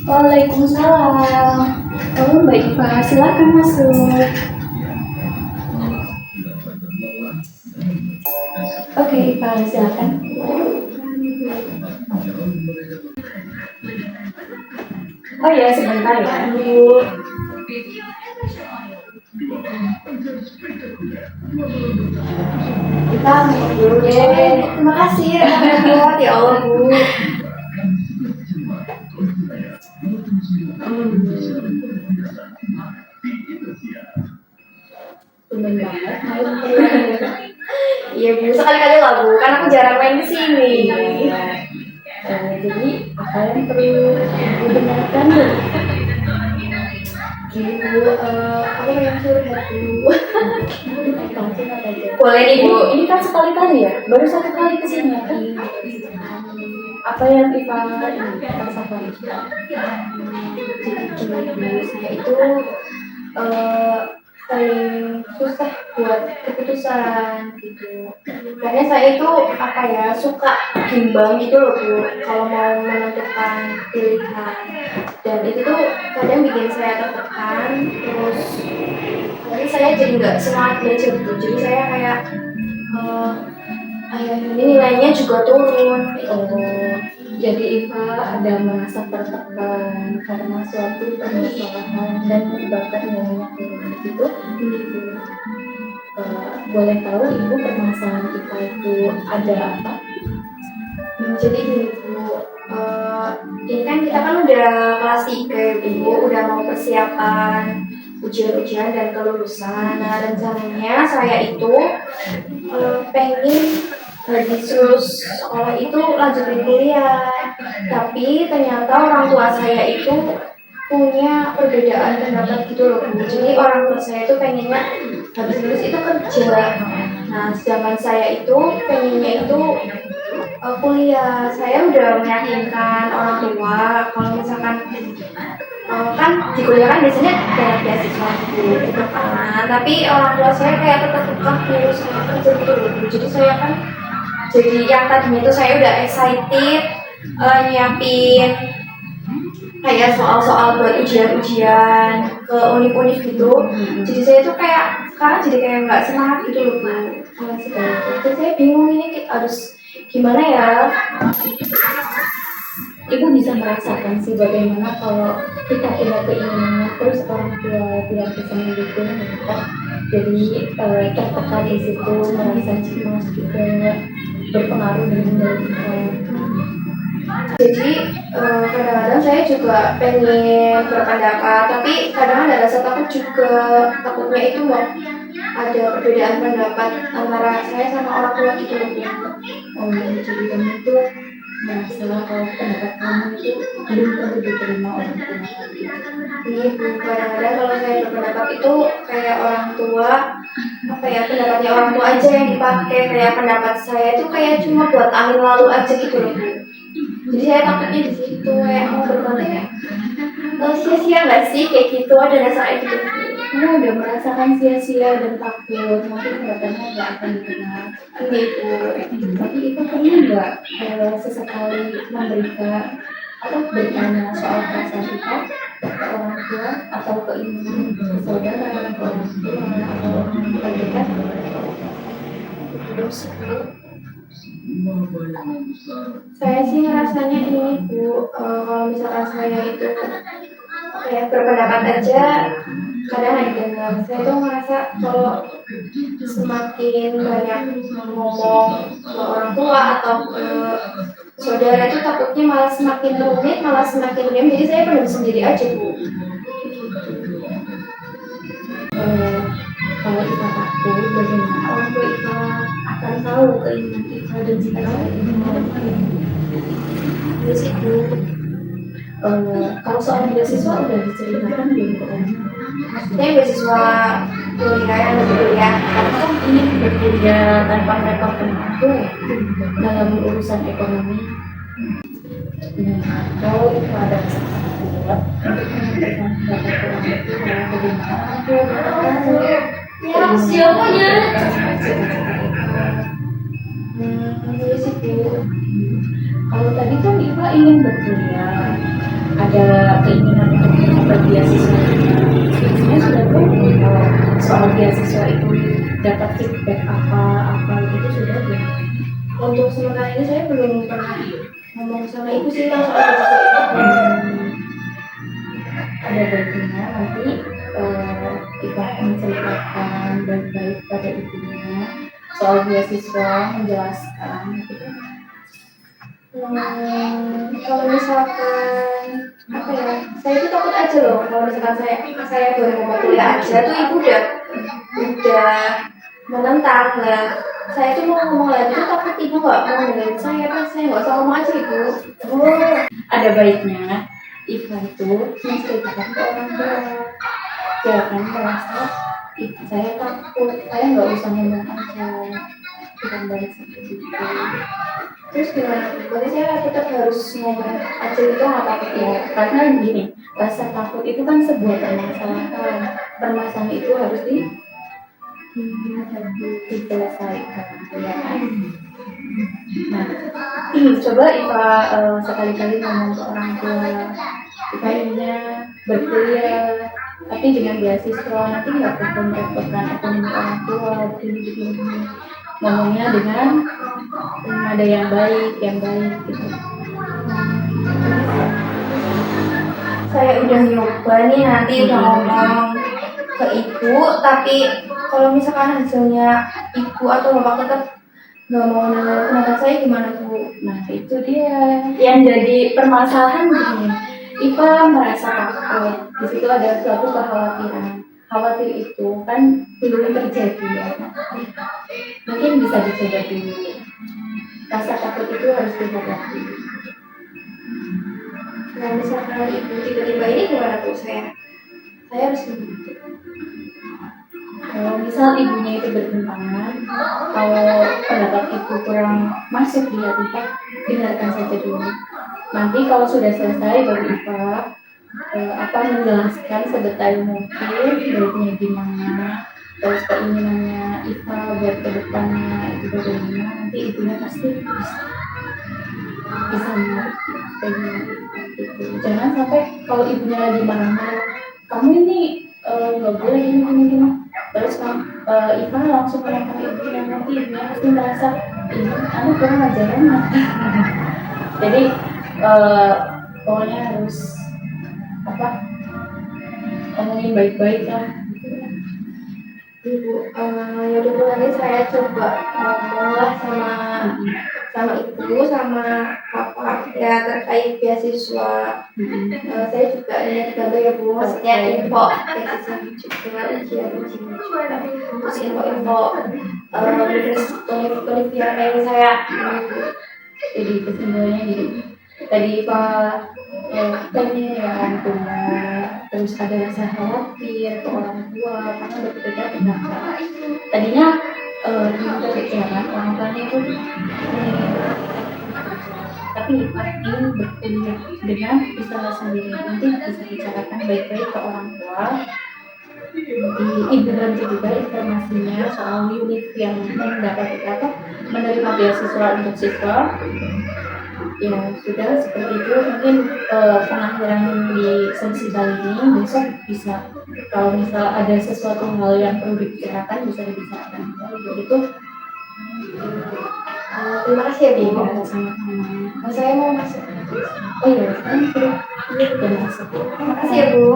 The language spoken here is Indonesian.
Waalaikumsalam. Oh, baik Pak, silakan masuk. Oke, Pak, silakan. Oh ya, sebentar ya, Bu. Kita minum dulu deh. Terima kasih, repot ya Allah, Bu. Bener banget, malam iya Bu, sekali-kali lah Bu, kan aku jarang main di sini. Jadi apa yang perlu Ibu dengarkan Bu? Ibu, aku pengen curhat Bu. Boleh nih Bu, ini kan sekali-kali ya, baru satu kali kesini kan? Apa yang Iva rasakan? Jadi Bu, saya itu paling susah buat keputusan gitu. Karena saya itu apa ya, suka bimbang gitu loh Bu kalau mau menentukan pilihan, dan itu tuh kadang bikin saya tertekan, terus nanti saya jadi nggak semangat belajar gitu. Jadi saya kayak akhirnya nilainya juga turun. Jadi Iva ada merasa tertekan karena suatu permasalahan dan menyebabkan nilainya turun gitu. Boleh tahu Ibu permasalahan Iva itu ada apa? Jadi gini Bu, ini kan kita kan udah kelas 3 Bu, udah mau persiapan ujian-ujian dan kelulusan. Nah, rencananya saya itu pengen habis lulus sekolah itu lanjutin kuliah, tapi ternyata orang tua saya itu punya perbedaan pendapat gitu loh Bu. Jadi orang tua saya itu pengennya habis lulus itu kerja, nah sedangkan saya itu pengennya itu kuliah. Saya udah meyakinkan orang tua kalau misalkan kan di kuliah kan biasanya kayak beasiswa gitu kan, tapi orang tua saya kayak tetap nyuruh saya kerja gitu loh Bu. Jadi saya kan jadi yang tadinya itu saya udah excited nyiapin kayak soal-soal buat ujian-ujian ke univ-univ gitu. Jadi saya tuh kayak sekarang jadi kayak nggak semangat gitu loh Bu. Jadi saya bingung ini harus gimana ya. Ibu bisa merasakan sih bagaimana kalau kita punya keinginan terus orang tua tidak bisa mendukung kita, jadi tertekan di situ, merasa cemas juga berpengaruh dengan diri kita. Jadi kadang-kadang saya juga pengen berpendapat, tapi kadang ada rasa takut juga, takutnya itu mau ada perbedaan pendapat antara saya sama orang tua gitu loh. Jadi kamu itu merasa kalau pendapat kamu itu belum tentu diterima orang tua. Iya Bu, kadang-kadang kalau saya berpendapat itu kayak orang tua, apa ya, pendapatnya orang tua aja yang dipakai, kayak pendapat saya itu kayak cuma buat angin lalu aja gitu loh Bu. Jadi saya takutnya di situ, kayak mau berkonten kayak sia-sia nggak sih kayak gitu, ada rasa kayak gitu. Kamu udah merasakan sia-sia dan takut nanti pendapatnya nggak akan dikenal gitu. Tapi itu pernah nggak sesekali memberikan atau bertanya soal perasaan kita ke orang tua atau ke ibu, ke saudara, ke orang tua atau orang terdekat? Terus saya sih ngerasanya ini Bu, kalau misalkan saya itu kayak berpendapat aja kadang ada dengar, saya tuh ngerasa kalau semakin banyak ngomong ke orang tua atau ke saudara itu takutnya malah semakin rumit, malah semakin diam. Jadi saya pendam sendiri aja Bu. Kalau kita takut, bagaimana orang tua kita akan tahu keinginan kita dan cita-cita kita? Terus itu kalau soal beasiswa udah diceritakan belum ke orang? Maksudnya beasiswa kuliah yang lebih kuliah, karena kan ini berkuliah tanpa mereka itu dalam urusan ekonomi. Nah, kalau itu ada kesempatan buat untuk menyampaikan pendapat orang tua, bagaimana? Ya, siapanya? Iya sih Bu. Kalau tadi kan Iva ingin berkuliah, ada keinginan untuk mendapat beasiswa, biasanya sudah tahu kalau soal beasiswa itu dapat feedback apa itu sudah belum? Untuk sementara ini saya belum pernah ngomong sama ibu sih kalau soal beasiswa itu. Ada baiknya nanti kita menceritakan baik-baik pada ibunya soal beasiswa, menjelaskan gitu. Kalau misalkan apa ya, saya itu takut aja loh kalau misalkan saya baru mau kuliah aja tuh ibu udah menentang lah. Saya tuh mau ngomong lagi tuh takut ibu nggak mau dengerin saya, kan saya nggak usah ngomong aja ibu. Ada baiknya Iva itu menceritakan ke orang tua, jangan merasa saya takut, saya nggak usah ngomong aja, bukan balik seperti itu. Terus gimana? Berarti saya tetap harus ngomong aja itu nggak apa-apa Ya, karena gini, rasa takut itu kan sebuah permasalahan itu harus diselesaikan, ya kan? Nah, coba Iva sekali-kali ngomong ke orang tua, Iva ininya berkuliah, tapi dengan beasiswa nanti nggak repotkan ekonomi orang tua, begini. Ngomongnya dengan nada yang baik gitu. Saya udah nyoba nih, nanti udah ngomong ke ibu, tapi kalau misalkan hasilnya ibu atau bapak tetap nggak mau dengar pendapat saya, gimana Bu? Nah itu dia yang jadi permasalahan begini. Iva merasa takut, di situ ada suatu kekhawatiran. Khawatir itu kan belum terjadi ya. Mungkin bisa dicoba dulu. Rasa takut itu harus dihadapi. Nah misalkan ibu tiba-tiba ini gimana Bu? Saya harus gimana? Kalau misal ibunya itu bertentangan, kalau pendapat ibu kurang masuk di hati Iva, dengarkan saja dulu. Nanti kalau sudah selesai baru Iva menjelaskan sedetail mungkin baiknya gimana, terus keinginannya Iva buat kedepannya itu bagaimana, nanti ibunya pasti bisa mengerti gitu. Jangan sampai kalau ibunya lagi marah-marah, kamu ini nggak boleh ini, terus Iva langsung menangkap ibunya, nanti ibunya pasti merasa ini aku kurang ajaran. Jadi pokoknya harus ngomongin baik-baik lah. Ibu, ya udah nanti saya coba ngomong lah sama ibu sama papa ya terkait beasiswa. Saya juga ingin bantu ya Bu, maksudnya info beasiswa juga, ujian juga, terus info universitas yang saya. Jadi kesimpulannya gini, tadi Pak pengen punya, terus ada rasa khawatir ke orang tua karena berbeda pendapat. Tadinya kita bicara orang tuanya itu tapi ingin berkuliah dengan usaha sendiri, nanti bisa bicarakan baik-baik ke orang tua. Ibu nanti juga informasinya soal unit yang mendapat menerima beasiswa untuk siswa. Ya sudah seperti itu, mungkin pengakhiran di sesi kali ini. Besok bisa kalau misal ada sesuatu hal yang perlu dibicarakan bisa dibicarakan. Begitu. Terima kasih ya Bu. Iya, sama-sama. Saya mau masuk. Oh iya, sekarang sudah masuk. Terima kasih ya Bu.